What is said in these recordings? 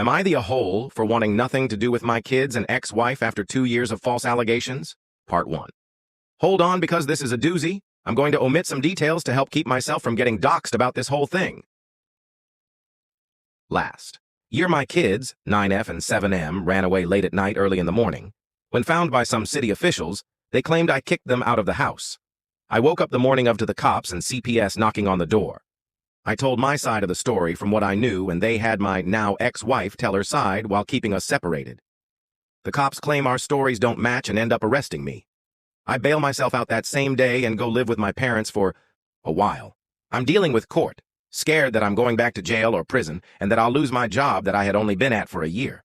Am I the a-hole for wanting nothing to do with my kids and ex-wife after 2 years of false allegations? Part 1. Hold on, because this is a doozy. I'm going to omit some details to help keep myself from getting doxxed about this whole thing. Last year, my kids, 9F and 7M, ran away late at night, early in the morning. When found by some city officials, they claimed I kicked them out of the house. I woke up the morning of to the cops and CPS knocking on the door. I told my side of the story from what I knew, and they had my now ex-wife tell her side while keeping us separated. The cops claim our stories don't match and end up arresting me. I bail myself out that same day and go live with my parents for a while. I'm dealing with court, scared that I'm going back to jail or prison and that I'll lose my job that I had only been at for a year.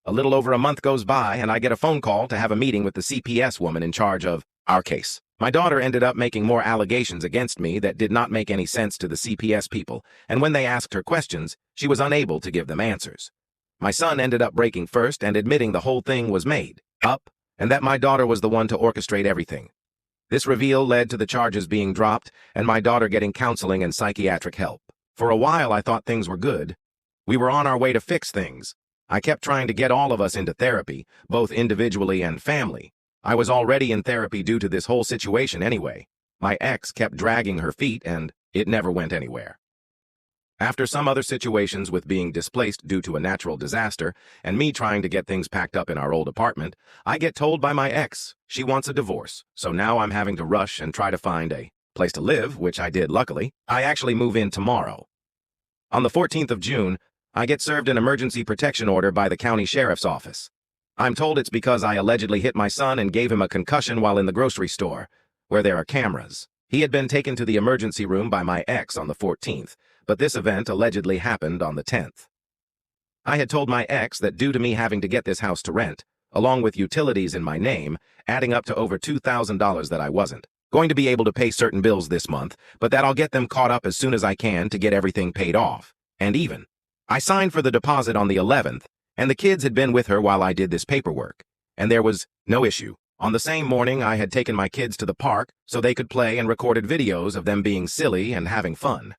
A little over a month goes by and I get a phone call to have a meeting with the CPS woman in charge of our case. My daughter ended up making more allegations against me that did not make any sense to the CPS people, and when they asked her questions, she was unable to give them answers. My son ended up breaking first and admitting the whole thing was made up, and that my daughter was the one to orchestrate everything. This reveal led to the charges being dropped and my daughter getting counseling and psychiatric help. For a while, I thought things were good. We were on our way to fix things. I kept trying to get all of us into therapy, both individually and family. I was already in therapy due to this whole situation anyway. My ex kept dragging her feet and it never went anywhere. After some other situations with being displaced due to a natural disaster and me trying to get things packed up in our old apartment, I get told by my ex she wants a divorce. So now I'm having to rush and try to find a place to live, which I did luckily. I actually move in tomorrow. On the 14th of June, I get served an emergency protection order by the county sheriff's office. I'm told it's because I allegedly hit my son and gave him a concussion while in the grocery store, where there are cameras. He had been taken to the emergency room by my ex on the 14th, but this event allegedly happened on the 10th. I had told my ex that due to me having to get this house to rent, along with utilities in my name, adding up to over $2,000, that I wasn't going to be able to pay certain bills this month, but that I'll get them caught up as soon as I can to get everything paid off. And even, I signed for the deposit on the 11th, and the kids had been with her while I did this paperwork, and there was no issue. On the same morning, I had taken my kids to the park so they could play and recorded videos of them being silly and having fun.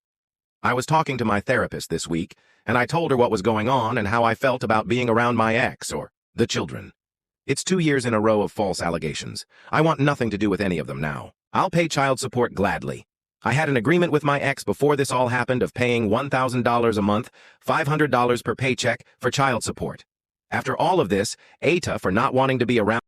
I was talking to my therapist this week, and I told her what was going on and how I felt about being around my ex or the children. It's 2 years in a row of false allegations. I want nothing to do with any of them now. I'll pay child support gladly. I had an agreement with my ex before this all happened of paying $1,000 a month, $500 per paycheck for child support. After all of this, ATA for not wanting to be around